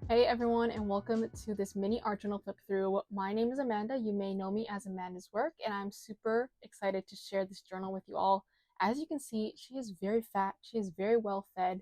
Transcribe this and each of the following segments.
Hey everyone, and welcome to this mini art journal flip through. My name is Amanda. You may know me as Amanda's Work, and I'm super excited to share this journal with you all. As you can see, she is very fat, she is very well fed,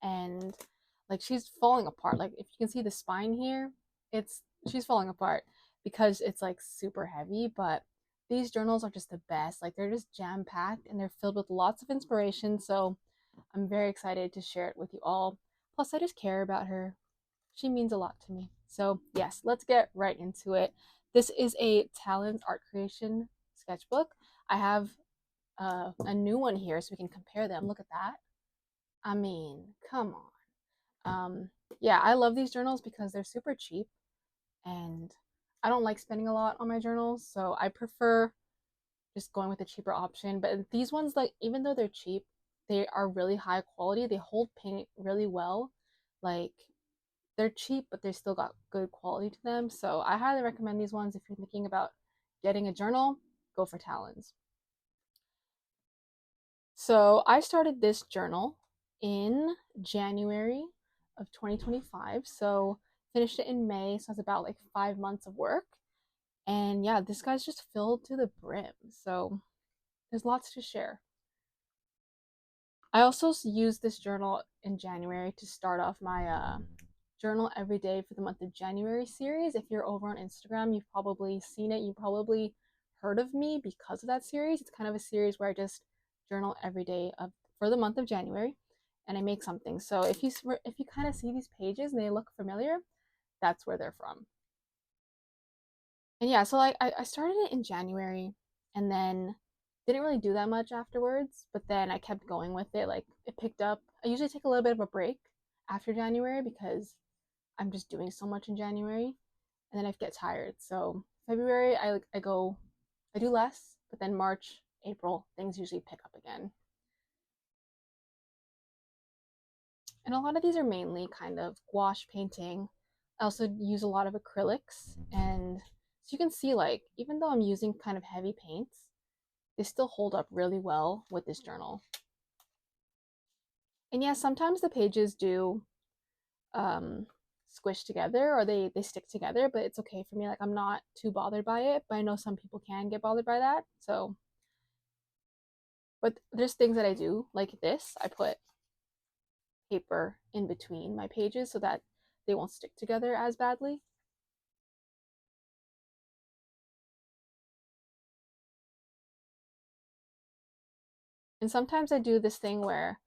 and like she's falling apart. Like if you can see the spine here, she's falling apart because it's like super heavy, but these journals are just the best. Like they're just jam-packed and they're filled with lots of inspiration. So I'm very excited to share it with you all. Plus, I just care about her. She means a lot to me. So, yes, let's get right into it. This is a talent art creation sketchbook. I have a new one here so we can compare them. Look at that. I mean, come on. Yeah, I love these journals because they're super cheap and I don't like spending a lot on my journals, so I prefer just going with a cheaper option. But these ones, like, even though they're cheap, they are really high quality. They hold paint really well. Like, they're cheap, but they still got good quality to them. So I highly recommend these ones if you're thinking about getting a journal. Go for Talens. So I started this journal in January of 2025. So finished it in May. So it's about like 5 months of work. And yeah, this guy's just filled to the brim. So there's lots to share. I also used this journal in January to start off my journal every day for the month of January series. If you're over on Instagram, you've probably seen it. You probably heard of me because of that series. It's kind of a series where I just journal every day for the month of January, and I make something. So if you kind of see these pages and they look familiar, that's where they're from. And yeah, so like I started it in January, and then didn't really do that much afterwards. But then I kept going with it. Like it picked up. I usually take a little bit of a break after January because I'm just doing so much in January, and then I get tired. So February, I do less, but then March, April, things usually pick up again. And a lot of these are mainly kind of gouache painting. I also use a lot of acrylics, and so you can see like even though I'm using kind of heavy paints, they still hold up really well with this journal. And yeah, sometimes the pages do um, squish together or they stick together, but it's okay for me. Like I'm not too bothered by it, but I know some people can get bothered by that. So, but there's things that I do like this. I put paper in between my pages so that they won't stick together as badly. And sometimes I do this thing where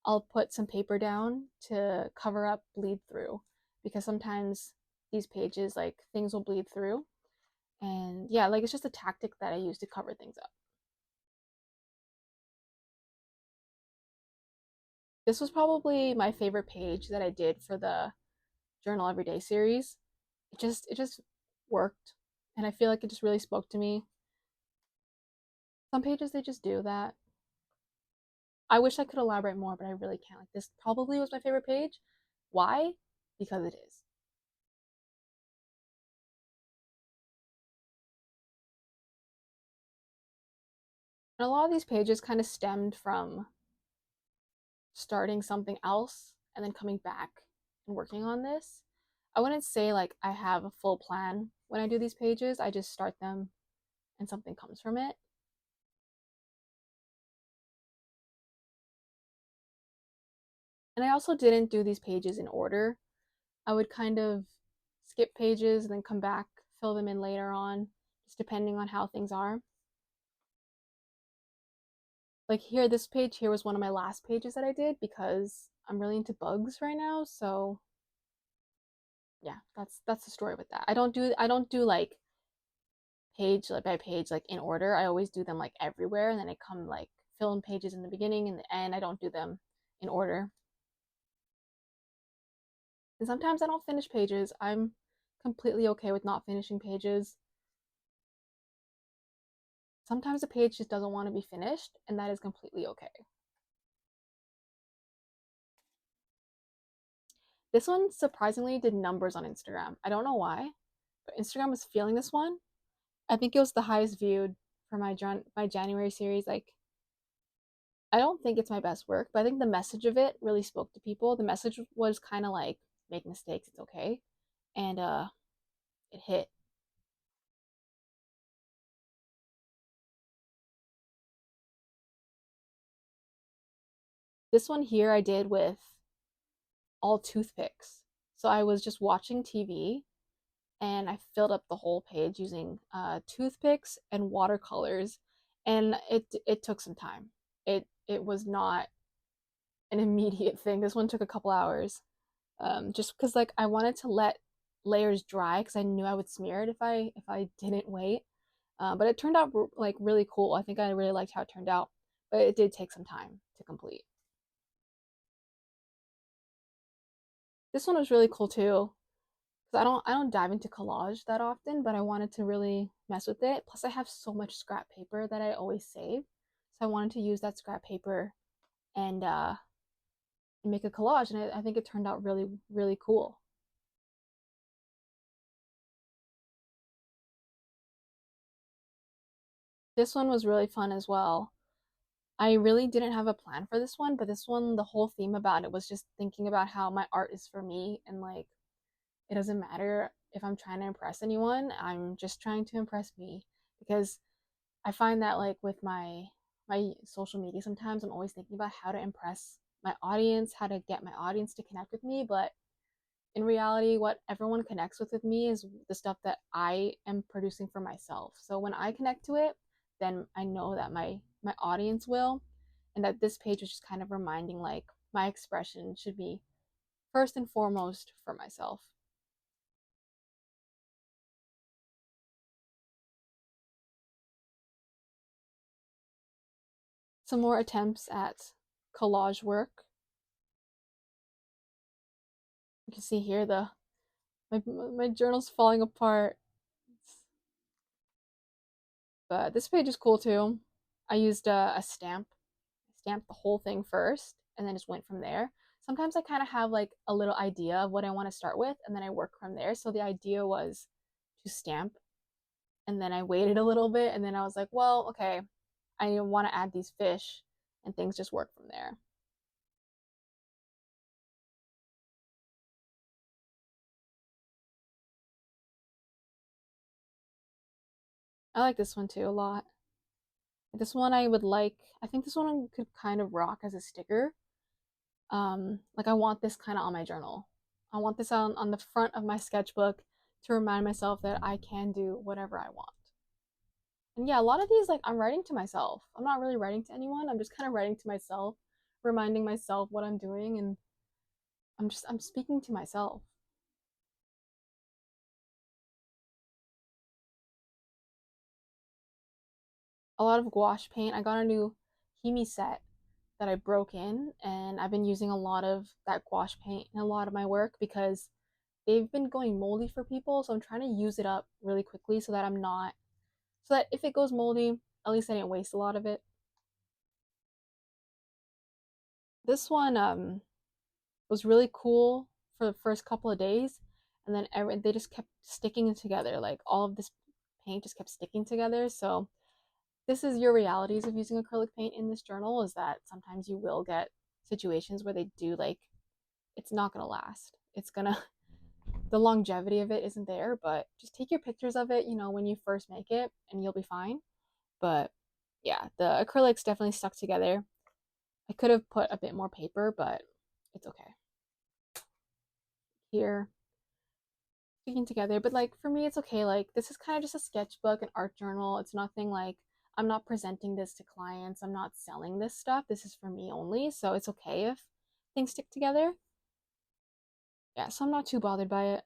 I'll put some paper down to cover up bleed through because sometimes these pages like things will bleed through. And yeah, like it's just a tactic that I use to cover things up. This was probably my favorite page that I did for the Journal Everyday series. It just worked, and I feel like it just really spoke to me. Some pages they just do that. I wish I could elaborate more, but I really can't. Like this probably was my favorite page. Why? Because it is. And a lot of these pages kind of stemmed from starting something else and then coming back and working on this. I wouldn't say like I have a full plan when I do these pages. I just start them and something comes from it. And I also didn't do these pages in order. I would kind of skip pages and then come back, fill them in later on, just depending on how things are. Like here, this page here was one of my last pages that I did because I'm really into bugs right now. So yeah, that's the story with that. I don't do like page by page like in order. I always do them like everywhere, and then I come like fill in pages in the beginning and the end. I don't do them in order. And sometimes I don't finish pages. I'm completely okay with not finishing pages. Sometimes a page just doesn't want to be finished, and that is completely okay. This one surprisingly did numbers on Instagram. I don't know why, but Instagram was feeling this one. I think it was the highest viewed for my January series. Like, I don't think it's my best work, but I think the message of it really spoke to people. The message was kind of like make mistakes, it's okay. And it hit. This one here I did with all toothpicks. So I was just watching TV and I filled up the whole page using toothpicks and watercolors, and it took some time. It was not an immediate thing. This one took a couple hours, just because like I wanted to let layers dry because I knew I would smear it if I didn't wait. But it turned out like really cool. I think I really liked how it turned out, but it did take some time to complete. This one was really cool too. I don't dive into collage that often, but I wanted to really mess with it. Plus, I have so much scrap paper that I always save, so I wanted to use that scrap paper and make a collage, and I think it turned out really cool. This one was really fun as well. I really didn't have a plan for this one, but this one, the whole theme about it was just thinking about how my art is for me, and like it doesn't matter if I'm trying to impress anyone. I'm just trying to impress me because I find that like with my social media sometimes I'm always thinking about how to impress my audience, how to get my audience to connect with me, but in reality what everyone connects with me is the stuff that I am producing for myself. So when I connect to it, then I know that my audience will, and that this page was just kind of reminding like my expression should be first and foremost for myself. Some more attempts at collage work. You can see here my journal's falling apart. But this page is cool too. I used a stamp. I stamped the whole thing first and then just went from there. Sometimes I kind of have like a little idea of what I want to start with and then I work from there. So the idea was to stamp, and then I waited a little bit and then I was like, well, okay, I want to add these fish, and things just work from there. I like this one too a lot. This one I would like, I think this one could kind of rock as a sticker. Like I want this kind of on my journal. I want this on the front of my sketchbook to remind myself that I can do whatever I want. And yeah, a lot of these like I'm writing to myself. I'm not really writing to anyone. I'm just kind of writing to myself, reminding myself what I'm doing, and I'm speaking to myself. A lot of gouache paint. I got a new Himi set that I broke in, and I've been using a lot of that gouache paint in a lot of my work because they've been going moldy for people. So I'm trying to use it up really quickly so that I'm not, so that if it goes moldy, at least I didn't waste a lot of it. This one was really cool for the first couple of days, and then they just kept sticking together. Like all of this paint just kept sticking together. So this is your realities of using acrylic paint in this journal, is that sometimes you will get situations where they do like it's not gonna last. It's gonna the longevity of it isn't there, but just take your pictures of it, when you first make it, and you'll be fine. But yeah, the acrylics definitely stuck together. I could have put a bit more paper, but it's okay. Here, sticking together. But like for me, it's okay. Like this is kind of just a sketchbook, an art journal. It's nothing like I'm not presenting this to clients. I'm not selling this stuff. This is for me only. So it's okay if things stick together. Yeah, so I'm not too bothered by it.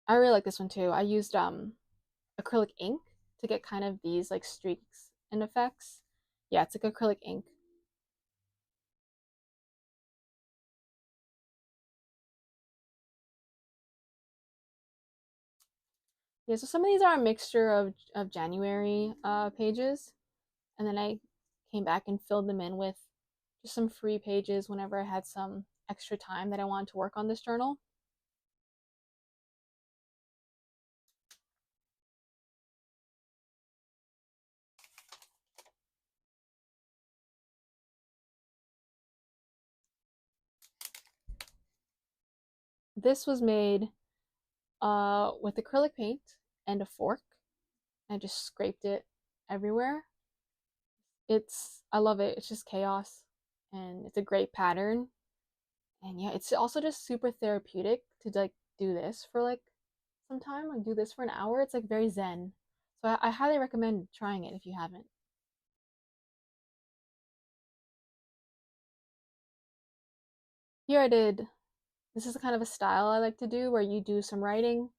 I really like this one too. I used acrylic ink to get kind of these like streaks and effects. Yeah, it's like acrylic ink. Yeah, so some of these are a mixture of January pages, and then I came back and filled them in with just some free pages whenever I had some extra time that I wanted to work on this journal. this was made with acrylic paint and a fork. I just scraped it everywhere. I love it. It's just chaos and it's a great pattern. And yeah, it's also just super therapeutic to like do this for like some time, like do this for an hour. It's like very zen. So I highly recommend trying it if you haven't. Here I did, this is kind of a style I like to do where you do some writing,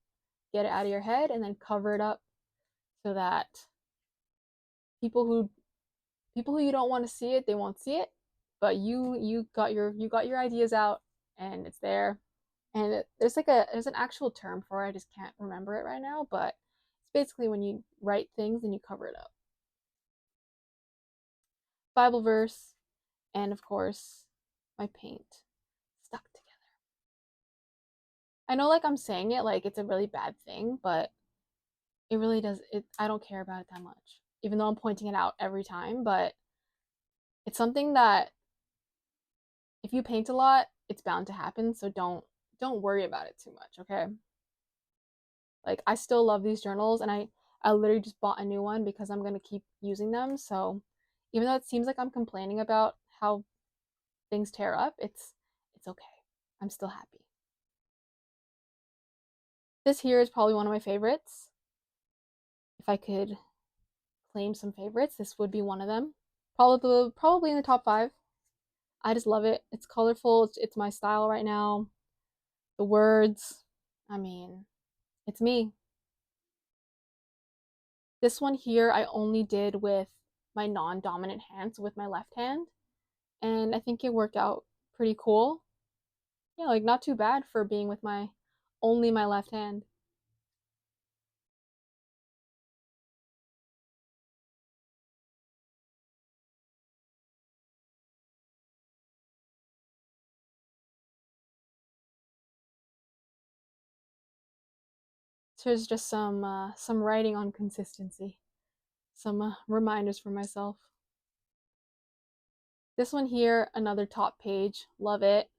get it out of your head, and then cover it up so that people who people who you don't want to see it, they won't see it, but you got your ideas out and it's there. And there's an actual term for it. I just can't remember it right now, but it's basically when you write things and you cover it up. Bible verse, and of course, my paint stuck together. I know like I'm saying it like it's a really bad thing, but it really does it I don't care about it that much. Even though I'm pointing it out every time, but it's something that if you paint a lot, it's bound to happen, so don't worry about it too much, okay? Like I still love these journals and I literally just bought a new one because I'm going to keep using them. So even though it seems like I'm complaining about how things tear up, it's okay. I'm still happy. This here is probably one of my favorites. If I could claim some favorites, this would be one of them. Probably in the top 5. I just love it. It's colorful. It's my style right now. The words, I mean, it's me. This one here I only did with my non-dominant hand, so with my left hand, and I think it worked out pretty cool. Yeah, like not too bad for being with my only my left hand. So here's just some writing on consistency, some reminders for myself. This one here, another top page, love it.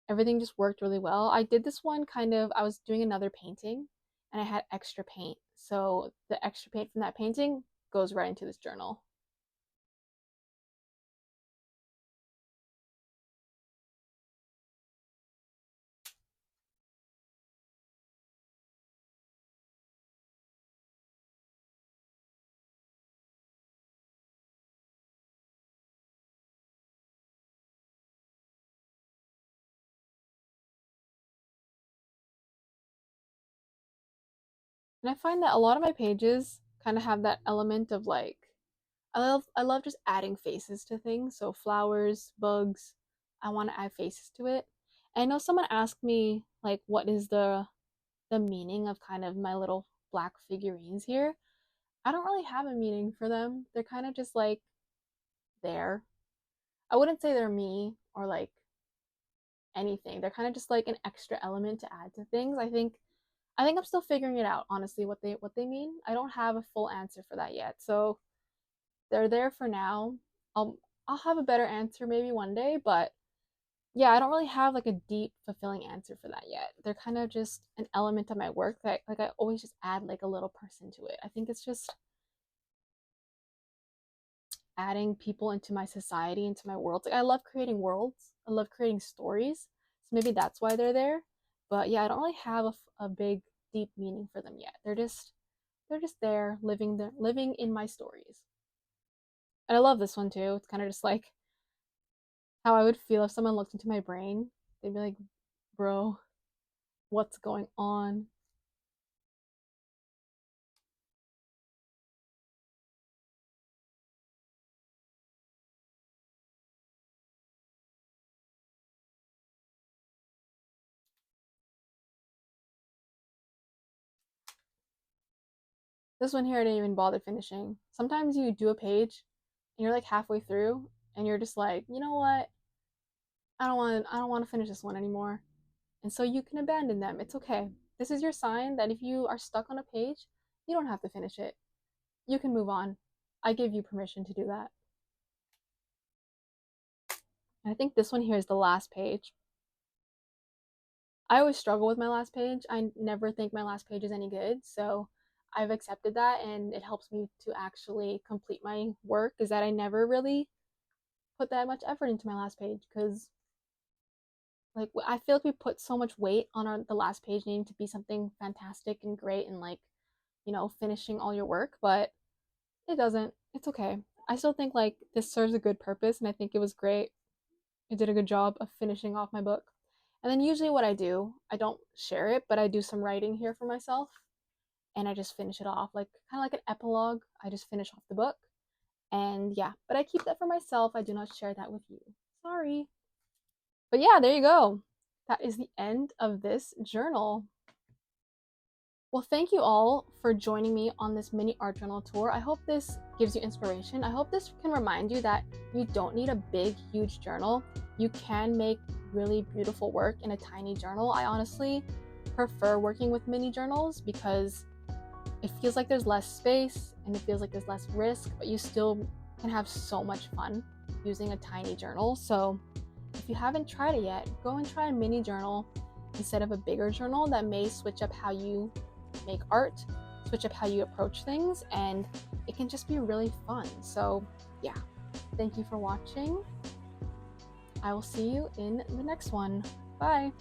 Everything just worked really well. I did this one kind of, I was doing another painting and I had extra paint. So the extra paint from that painting goes right into this journal. And I find that a lot of my pages kind of have that element of like I love just adding faces to things. So flowers, bugs, I want to add faces to it. And I know someone asked me like what is the meaning of kind of my little black figurines here. I don't really have a meaning for them. They're kind of just like there. I wouldn't say they're me or like anything. They're kind of just like an extra element to add to things. I think I'm still figuring it out honestly what they mean. I don't have a full answer for that yet. So they're there for now. I'll have a better answer maybe one day, but yeah, I don't really have like a deep, fulfilling answer for that yet. They're kind of just an element of my work that like I always just add like a little person to it. I think it's just adding people into my society, into my world. Like I love creating worlds. I love creating stories. So maybe that's why they're there. But yeah, I don't really have a big, deep meaning for them yet. They're just there, living in my stories. And I love this one too. It's kind of just like how I would feel if someone looked into my brain. They'd be like, bro, what's going on? This one here I didn't even bother finishing. Sometimes you do a page and you're like halfway through and you're just like, you know what? I don't want to finish this one anymore. And so you can abandon them. It's okay. This is your sign that if you are stuck on a page, you don't have to finish it. You can move on. I give you permission to do that. And I think this one here is the last page. I always struggle with my last page. I never think my last page is any good. So I've accepted that, and it helps me to actually complete my work, is that I never really put that much effort into my last page, because like I feel like we put so much weight on the last page needing to be something fantastic and great and like, finishing all your work, but it doesn't. It's okay. I still think like this serves a good purpose, and I think it was great. I did a good job of finishing off my book. And then usually what I do, I don't share it, but I do some writing here for myself, and I just finish it off, like kind of like an epilogue. I just finish off the book. And yeah, but I keep that for myself. I do not share that with you. Sorry. But yeah, there you go. That is the end of this journal. Well, thank you all for joining me on this mini art journal tour. I hope this gives you inspiration. I hope this can remind you that you don't need a big, huge journal. You can make really beautiful work in a tiny journal. I honestly prefer working with mini journals because it feels like there's less space and it feels like there's less risk, but you still can have so much fun using a tiny journal. So if you haven't tried it yet, go and try a mini journal instead of a bigger journal. That may switch up how you make art, switch up how you approach things, and it can just be really fun. So yeah, thank you for watching. I will see you in the next one. Bye.